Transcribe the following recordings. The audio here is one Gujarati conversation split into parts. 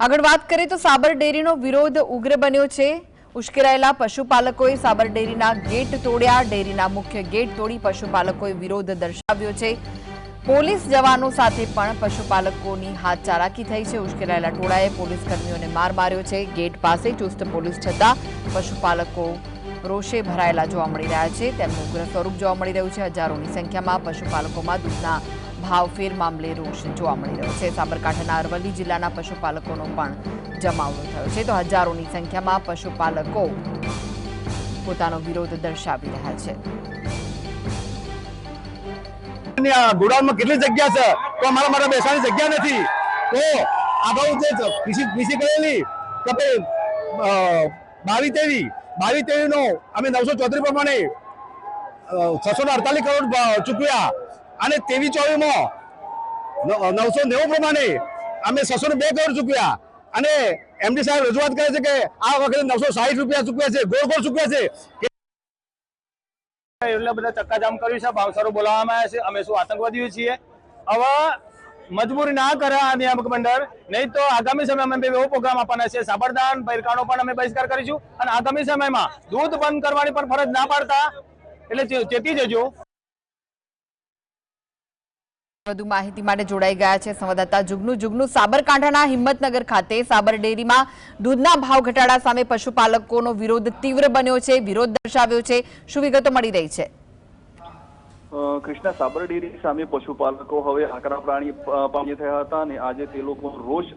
આગળ વાત કરીએ તો સાબર ડેરીનો વિરોધ ઉગ્ર બન્યો છે। ઉશ્કેરાયેલા પશુપાલકોએ સાબર ડેરીના ગેટ તોડ્યા। ડેરીના મુખ્ય ગેટ તોડી પશુપાલકોએ વિરોધ દર્શાવ્યો છે। પોલીસ જવાનો સાથે પણ પશુપાલકોની હાથચારાકી થઈ છે। ઉશ્કેરાયેલા ટોળાએ પોલીસ કર્મીઓને માર માર્યો છે। ગેટ પાસે ચુસ્ત પોલીસ છતાં પશુપાલકો રોષે ભરાયેલા જોવા મળી રહ્યા છે। તેમનું ઉગ્ર સ્વરૂપ જોવા મળી રહ્યું છે। હજારોની સંખ્યામાં પશુપાલકોમાં દૂધના ભાવફેર મામલે રોષ જોવા મળી રહ્યો છે। સાબરકાંઠાના અરવલ્લી જિલ્લાના પશુપાલકોનો પણ જમાવડો થયો છે, તો હજારોની સંખ્યામાં પશુપાલકો પોતાનો વિરોધ દર્શાવી રહ્યા છે। ગોડાઉનમાં કેટલી જગ્યા છે તો અમારા માટે બેસવાની જગ્યા નથી, તો આગળ જે પીસી કરેલી કે 22-23 નો અમે 934 પ્રમાણે 648 કરોડ ચૂકવ્યા અને 23-24 માં 990 પ્રમાણે અમે 602 કરોડ ચૂકવ્યા અને એમડી સાહેબ રજૂઆત કરે છે કે આ વખતે 960 રૂપિયા ચૂકવ્યા છે, ગોળ ચૂકવ્યા છે। એટલે બધા ચક્કાજામ કર્યું છે, ભાવસારો બોલાવવામાં આવ્યા છે। અમે શું આતંકવાદીઓ છીએ? હવે મજબૂરી ના કરે આ નિયામક મંડળ, નહીં તો આગામી સમયમાં અમે એવો પ્રોગ્રામ આપવાના છે। સાબરદાન બહિરકાનો પણ અમે બહિષ્કાર કરીશું અને આગામી સમયમાં દૂધ બંધ કરવાની પણ ફરજ ના પાડતા એટલે ચેતી જજો। વધુ માહિતી માટે જોડાઈ ગયા છે સંવાદદાતા જુગનુ। સાબરકાંઠાના હિંમતનગર ખાતે સાબર ડેરીમાં દૂધના ભાવ ઘટાડા સામે પશુપાલકોનો વિરોધ તીવ્ર બન્યો છે, વિરોધ દર્શાવ્યો છે। શું વિગતો મળી રહી છે? કૃષ્ણા, સાબર ડેરી સામે પશુપાલકો હવે આકરા પાણી થયા હતા અને આજે તે લોકો રોષ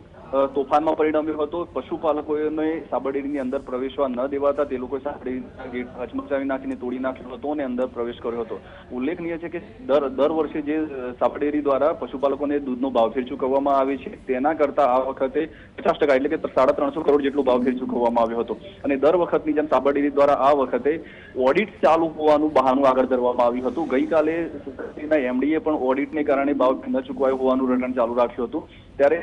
તોફાનમાં પરિણમ્યો હતો। પશુપાલકોને સાબર ડેરીની અંદર પ્રવેશવા ન દેવાતા તે લોકોએ સાબર ડેરીના ગેટ હચમચાવી નાખીને તોડી નાખ્યો હતો અને અંદર પ્રવેશ કર્યો હતો। ઉલ્લેખનીય છે કે દર વર્ષે જે સાબર ડેરી દ્વારા પશુપાલકોને દૂધનો ભાવફેર ચૂકવવામાં આવે છે તેના કરતા આ વખતે 50% એટલે કે 350 કરોડ જેટલો ભાવફેર ચૂકવવામાં આવ્યો હતો અને દર વખતની જેમ સાબર ડેરી દ્વારા આ વખતે ઓડિટ ચાલુ હોવાનું બહાનું આગળ ધરવામાં આવ્યું હતું। ગઈકાલે એમડીએ પણ ઓડિટને કારણે ભાવ ન ચૂકવાયો હોવાનું રટણ ચાલુ રાખ્યું હતું। ત્યારે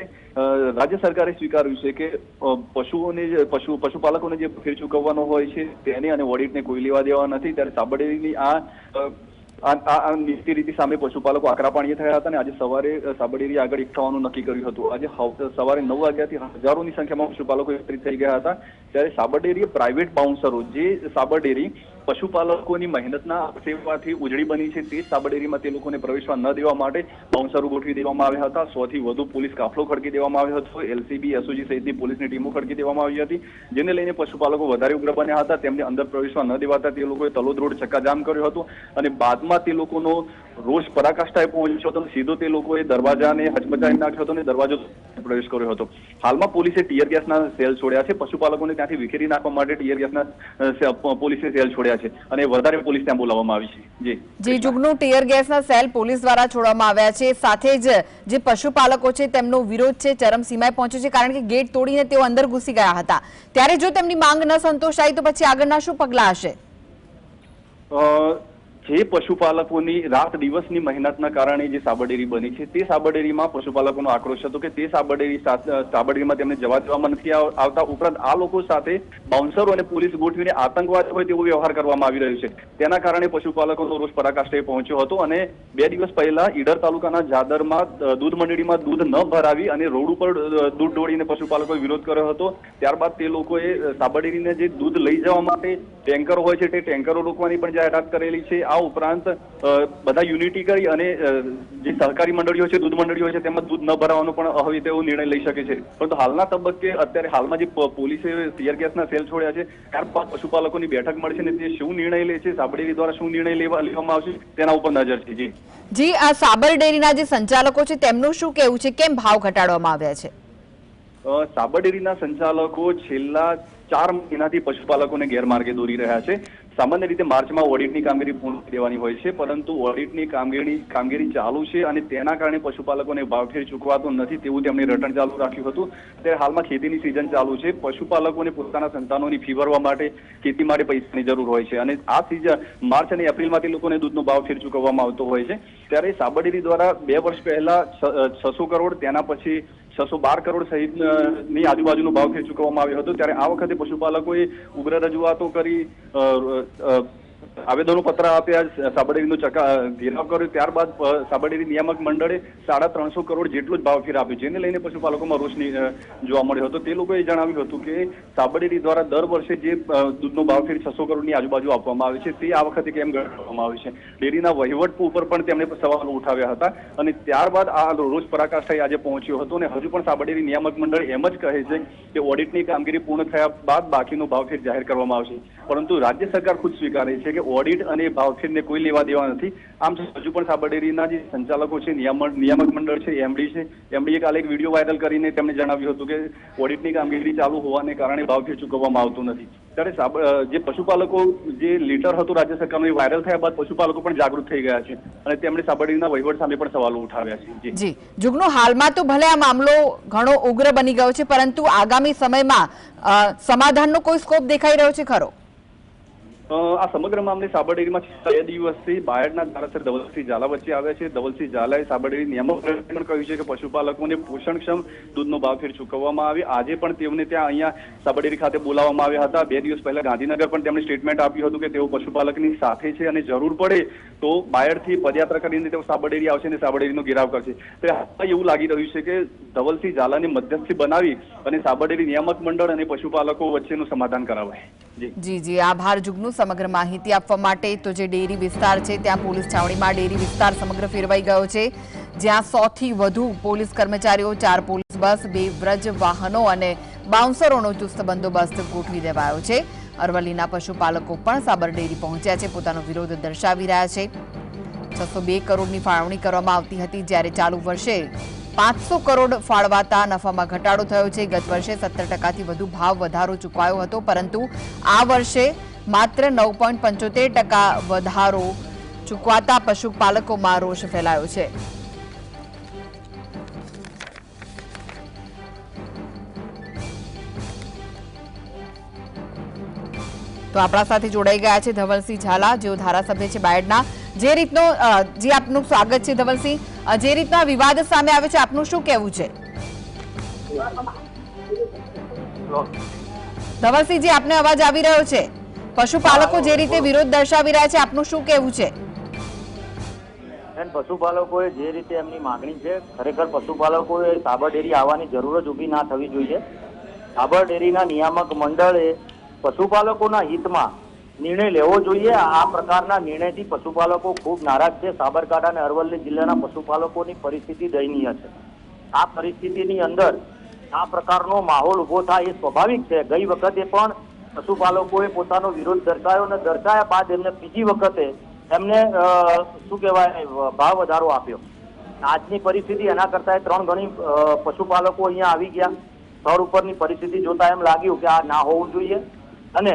રાજ્ય સરકારે સ્વીકાર્યું છે કે પશુપાલકોને જે ફેર ચૂકવવાનો હોય છે તેને અને ઓડિટને કોઈ લેવા દેવા નથી। ત્યારે સાબર ડેરીની આ નીતિ રીતિ સામે પશુપાલકો આકરા પાણીએ થયા હતા અને આજે સવારે સાબર ડેરી આગળ એક થવાનું નક્કી કર્યું હતું। આજે સવારે 9 વાગ્યાથી હજારોની સંખ્યામાં પશુપાલકો એકત્રિત થઈ ગયા હતા। ત્યારે સાબર ડેરીએ પ્રાઇવેટ બાઉન્સરો, જે સાબર ડેરી પશુપાલકોની મહેનતના સેવાથી ઉજળી બની છે, તે સાબર ડેરીમાં તે લોકોને પ્રવેશવા ન દેવા માટે બાઉન્સરો ગોઠવી દેવામાં આવ્યા હતા। 100 થી વધુ પોલીસ કાફલો ખડકી દેવામાં આવ્યો હતો। એલસીબી, એસઓજી સહિતની પોલીસની ટીમો ખડકી દેવામાં આવી હતી, જેને લઈને પશુપાલકો વધારે ઉગ્ર બન્યા હતા। તેમને અંદર પ્રવેશવા ન દેવાતા તે લોકોએ તલોદ રોડ ચક્કાજામ કર્યો હતો અને બાદમાં તે લોકોનો રોષ પરાકાષ્ઠાએ પહોંચ્યો હતો। સીધો તે લોકોએ દરવાજાને હચમચાવી નાખ્યો હતો અને દરવાજો પ્રવેશ કર્યો હતો। હાલમાં પોલીસે ટીયર ગેસના સેલ છોડ્યા છે। પશુપાલકોને ત્યાંથી વિખેરી નાખવા માટે ટીયર ગેસના પોલીસે સેલ છોડ્યા છે અને વધારે પોલીસ ત્યાં બોલાવવામાં આવી છે। જી જુગનુ, ટીયર ગેસના સેલ પોલીસ દ્વારા છોડવામાં આવ્યા છે, સાથે જ જે પશુપાલકો છે તેમનો વિરોધ છે ચરમસીમાએ પહોંચ્યો છે, કારણ કે ગેટ તોડીને તેઓ અંદર ઘૂસી ગયા હતા। ત્યારે જો તેમની માંગ ન સંતોષાય તો પછી આગળના શું પગલાં હશે? જે પશુપાલકોની રાત દિવસની મહેનતના કારણે જે સાબર ડેરી બની છે તે સાબર ડેરીમાં પશુપાલકોનો આક્રોશ હતો કે તે સાબર ડેરીમાં તેમને જવા દેવામાં નથી આવતા। ઉપરાંત આ લોકો સાથે બાઉન્સરો અને પોલીસ ગોઠવીને આતંકવાદ હોય તેવો વ્યવહાર કરવામાં આવી રહ્યો છે। તેના કારણે પશુપાલકોનો રોષ પરાકાષ્ઠાએ પહોંચ્યો હતો અને 2 દિવસ પહેલા ઈડર તાલુકાના જાદરમાં દૂધ મંડળીમાં દૂધ ન ભરાવી અને રોડ ઉપર દૂધ ઢોળીને પશુપાલકોએ વિરોધ કર્યો હતો। ત્યારબાદ તે લોકોએ સાબર ડેરીને જે દૂધ લઈ જવા માટે ટેન્કરો હોય છે તે ટેન્કરો રોકવાની પણ જાહેરાત કરેલી છે। આ ઉપરાંત બધા યુનિટી કરી અને જે સહકારી મંડળીઓ છે, દૂધ મંડળીઓ છે, તેમાં દૂધ ન ભરાવાનો પણ હવે તેઓ નિર્ણય લઈ શકે છે। પરંતુ હાલના તબક્કે અત્યારે હાલમાં જે પોલીસે ટીયર ગેસના સેલ છોડ્યા છે ત્યારબાદ પશુપાલકોની બેઠક મળશે અને તે શું નિર્ણય લે છે, સાબર ડેરી દ્વારા શું નિર્ણય લેવામાં આવશે તેના ઉપર નજર છે। જી, આ સાબર ડેરીના જે સંચાલકો છે તેમનું શું કહેવું છે? કેમ ભાવ ઘટાડવામાં આવ્યા છે? સાબર ડેરીના સંચાલકો છેલ્લા 4 મહિનાથી પશુપાલકોને ગેરમાર્ગે દોરી રહ્યા છે। સામાન્ય રીતે માર્ચમાં ઓડિટની કામગીરી પૂર્ણ દેવાની હોય છે, પરંતુ ઓડિટની કામગીરી ચાલુ છે અને તેના કારણે પશુપાલકોને ભાવફેર ચૂકવાતો નથી તેવું તેમણે રટણ ચાલુ રાખ્યું હતું। ત્યારે હાલમાં ખેતીની સિઝન ચાલુ છે, પશુપાલકોને પોતાના સંતાનોની ફી ભરવા માટે, ખેતી માટે પૈસાની જરૂર હોય છે અને આ સિઝન માર્ચ અને એપ્રિલમાં તે લોકોને દૂધનો ભાવફેર ચૂકવવામાં આવતો હોય છે। ત્યારે સાબર ડેરી દ્વારા 2 વર્ષ પહેલા 600 કરોડ, તેના પછી 612 કરોડ સહિતની આજુબાજુનો ભાવફેર ચૂકવવામાં આવ્યો હતો। ત્યારે આ વખતે પશુપાલકોએ ઉગ્ર રજૂઆતો કરી આવેદનો પત્ર આપ્યા, સાબરડેરીનો ઘેરાવ કર્યો, ત્યારબાદ સાબરડેરી નિયામક મંડળે 350 કરોડ જેટલું જ ભાવફેર આપ્યું, જેને લઈને પશુપાલકોમાં રોષ જોવા મળ્યો હતો. તે લોકોએ જણાવ્યું હતું કે સાબરડેરી દ્વારા દર વર્ષે જે દૂધનો ભાવફેર 600 કરોડની આજુબાજુ આપવામાં આવે છે તે આ વખતે કેમ ઘટાડવામાં આવે છે. ડેરીના વહીવટ ઉપર પણ તેમણે સવાલો ઉઠાવ્યા હતા અને ત્યારબાદ આ રોષ પરાકાષ્ઠાએ આજે પહોંચ્યો હતો. અને હજુ પણ સાબરડેરી નિયામક મંડળ એમ જ કહે છે કે ઓડિટની કામગીરી પૂર્ણ થયા બાદ બાકીનો ભાવફેર જાહેર કરવામાં આવશે, પરંતુ રાજ્ય સરકાર ખુદ સ્વીકારે છે કે ઓડિટ અને ભાવફેરને કોઈ લેવા દેવા નથી. આમ હજુ પણ સાબરડેરીના જે સંચાલકો છે, નિયામક મંડળ છે, એમડીએ કાલે એક વિડીયો વાયરલ કરીને તેમણે જણાવ્યું હતું કે ઓડિટની કામગીરી ચાલુ હોવાને કારણે ભાવફેર ચૂકવવામાં આવતું નથી. ત્યારે જે પશુપાલકો જે લેટર હતું રાજ્ય સરકારનું એ વાયરલ થયા બાદ પશુપાલકો પણ જાગૃત થઈ ગયા છે અને તેમણે સાબરડેરીના વહીવટ સામે પણ સવાલો ઉઠાવ્યા છે. જી જુગનું, હાલમાં તો ભલે આ મામલો ઘણો ઉગ્ર બની ગયો છે, પરંતુ આગામી સમયમાં સમાધાનનો કોઈ સ્કોપ દેખાઈ રહ્યો છે ખરો? આ સમગ્ર મામલે સાબરડેરીમાં 2 દિવસથી બાયડના ધારાસભ્ય ધવલસિંહ ઝાલા વચ્ચે આવ્યા છે. ધવલસિંહ ઝાલાએ સાબરડેરી નિયામક પણ કહ્યું છે કે પશુપાલકોને પોષણક્ષમ દૂધનો ભાવફેર ચૂકવવામાં આવે. આજે પણ તેમને ત્યાં અહીંયા સાબરડેરી ખાતે બોલાવવામાં આવ્યા હતા. 2 દિવસ પહેલા ગાંધીનગર પણ તેમણે સ્ટેટમેન્ટ આપ્યું હતું કે તેઓ પશુપાલકની સાથે છે અને જરૂર પડે તો બાયડથી પદયાત્રા કરીને તેઓ સાબરડેરી આવશે અને સાબરડેરીનો ઘેરાવ કરશે. તો એવું લાગી રહ્યું છે કે ધવલસિંહ ઝાલાને મધ્યસ્થી બનાવી અને સાબરડેરી નિયામક મંડળ અને પશુપાલકો વચ્ચેનું સમાધાન કરાવાય. જી આભાર જુગનું સમગ્ર માહિતી આપવા માટે. તો જે ડેરી વિસ્તાર છે ત્યાં પોલીસ છાવણીમાં ડેરી વિસ્તાર સમગ્ર ફેરવાઈ ગયો છે, જ્યાં 100 થી વધુ પોલીસ કર્મચારીઓ, 4 પોલીસ બસ, 2 વ્રજ વાહનો અને બાઉન્સરોનો ચુસ્ત બંદોબસ્ત ગોઠવી દેવાયો છે. અરવલ્લીના પશુપાલકો પણ સાબરડેરી પહોંચ્યા છે, પોતાનો વિરોધ દર્શાવી રહ્યા છે. 602 કરોડની ફાળવણી કરવામાં આવતી હતી, જ્યારે ચાલુ વર્ષે 500 કરોડ ફાળવાતા નફામાં ઘટાડો થયો છે. ગત વર્ષે 17% વધુ ભાવ વધારો ચૂકવાયો હતો, પરંતુ આ વર્ષે માત્ર 9.75% વધારો ચૂકવાતા પશુપાલકોમાં રોષ ફેલાયો છે. તો આપણા સાથે જોડાઈ ગયા છે ધવલસિંહ ઝાલા, જેઓ ધારાસભ્ય છે બાયડના. જે રીતનો જી આપનું સ્વાગત છે ધવલસિંહ. જે રીતના વિવાદ સામે આવે છે, આપનું શું કહેવું છે? ધવલસિંહજી, આપને અવાજ આવી રહ્યો છે? પશુપાલકો જે રીતે વિરોધ દર્શાવી રહ્યા છે, આપનું શું કહેવું છે? પશુપાલકોએ જે રીતે એમની માંગણી છે, ખરેખર પશુપાલકોએ સાબરડેરી આવવાની જરૂર જ ઊભી ના થવી જોઈએ. સાબરડેરીના નિયામક મંડળે પશુપાલકોના હિતમાં નિર્ણય લેવો જોઈએ. આ પ્રકારના નિર્ણયથી પશુપાલકો ખૂબ નારાજ છે. સાબરકાંઠા અને અરવલ્લી જિલ્લાના પશુપાલકોની પરિસ્થિતિ દયનીય છે. આ પરિસ્થિતિની અંદર આ પ્રકારનો માહોલ ઉભો થાય એ સ્વાભાવિક છે. ગઈ વખતે પણ પશુપાલકોએ પોતાનો વિરોધ દર્શાવ્યો અને દર્શાવ્યા બાદ એમને બીજી વખતે એમને શું કહેવાય ભાવ વધારો આપ્યો. આજની પરિસ્થિતિ એના કરતા 3 ગણી પશુપાલકો અહીંયા આવી ગયા. સ્થળ ઉપરની પરિસ્થિતિ જોતા એમ લાગ્યું કે આ ના હોવું જોઈએ અને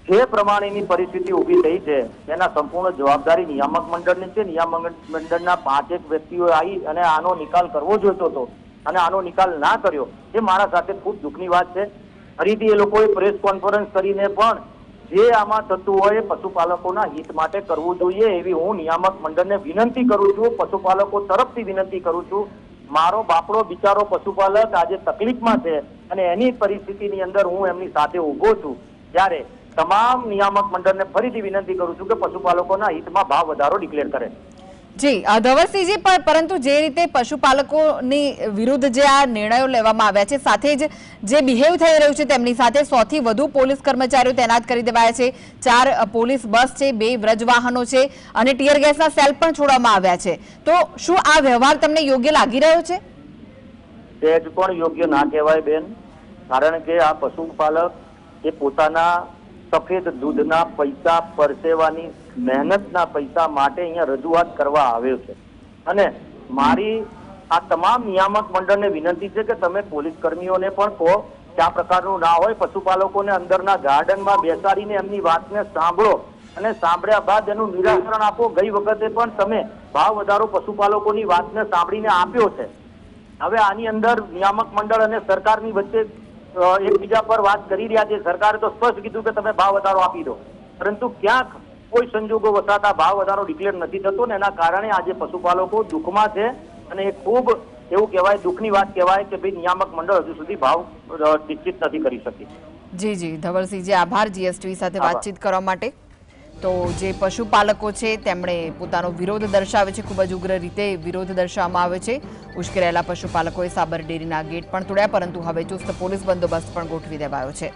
જે પ્રમાણેની પરિસ્થિતિ ઊભી થઈ છે એના સંપૂર્ણ જવાબદારી નિયામક મંડળની છે. નિયામક મંડળના 5 વ્યક્તિઓ આવી અને આનો નિકાલ કરવો જોઈતો હતો અને આનો નિકાલ ના કર્યો એ મારા સાથે ખૂબ દુઃખની વાત છે. ફરીથી એ લોકોએ પ્રેસ કોન્ફરન્સ કરીને પણ જે આમાં થતું હોય પશુપાલકોના હિત માટે કરવું જોઈએ એવી હું નિયામક મંડળને વિનંતી કરું છું, પશુપાલકો તરફથી વિનંતી કરું છું. મારો બાપડો બિચારો પશુપાલક આજે તકલીફમાં છે અને એની પરિસ્થિતિની અંદર હું એમની સાથે ઊભો છું. ત્યારે તમામ નિયામક મંડળને ફરીથી વિનંતી કરું છું કે પશુપાલકોના હિતમાં ભાવ વધારો ડિક્લેર કરે. જી ધવલસિંહજી, પરંતુ જે રીતે પશુપાલકોની વિરુદ્ધ જે આ નિર્ણયો લેવામાં આવ્યા છે, સાથે જ જે બિહેવ થઈ રહ્યું છે તેમની સાથે 100 થી વધુ પોલીસ કર્મચારીઓ તૈનાત કરી દેવાયા છે, 4 પોલીસ બસ છે, 2 વ્રજ વાહનો છે અને ટીયર ગેસના સેલ પણ છોડવામાં આવ્યા છે, તો શું આ વ્યવહાર તમને યોગ્ય લાગી રહ્યો છે? સહેજ પણ યોગ્ય ના કહેવાય બેન, કારણ કે આ પશુપાલક એ પોતાના સફેદ દૂધના પૈસા, પરસેવાની મહેનતના પૈસા માટે અહીંયા રજૂઆત કરવા આવ્યો છે. અને મારી આ તમામ નિયામક મંડળને વિનંતી છે કે તમે પોલીસ કર્મીઓને પણ કહો કે આ પ્રકારનું ના હોય. પશુપાલકોને અંદરના ગાર્ડનમાં બેસાડીને એમની વાતને સાંભળો અને સાંભળ્યા બાદ એનું નિરાકરણ આપો. ગઈ વખતે પણ તમે ભાવ વધારો પશુપાલકોની વાતને સાંભળીને આપ્યો છે. હવે આની અંદર નિયામક મંડળ અને સરકારની વચ્ચે એકબીજા પર વાત કરી રહ્યા છે. સરકારે તો સ્પષ્ટ કીધું કે તમે ભાવ વધારો આપી દો, પરંતુ ક્યાંક કોઈ સંજોગો વસાતા ભાવ વધારો ડિક્લેર નથી થતો ને એના કારણે આજે પશુપાલકો દુઃખમાં છે અને એ ખૂબ એવું કહેવાય દુઃખની વાત કહેવાય કે ભાઈ નિયામક મંડળ હજુ સુધી ભાવ નિશ્ચિત નથી કરી શકી. જી ધવલસિંહજી, આભાર જીએસટી સાથે વાતચીત કરવા માટે. તો જે પશુપાલકો છે તેમણે પોતાનો વિરોધ દર્શાવ્યો છે, ખૂબ જ ઉગ્ર રીતે વિરોધ દર્શાવવામાં આવ્યો છે। ઉશ્કેરાયેલા પશુપાલકોએ સાબર ડેરીના ગેટ પણ તોડ્યા, પરંતુ હવે ચુસ્ત પોલીસ બંદોબસ્ત પણ ગોઠવી દેવાયો છે।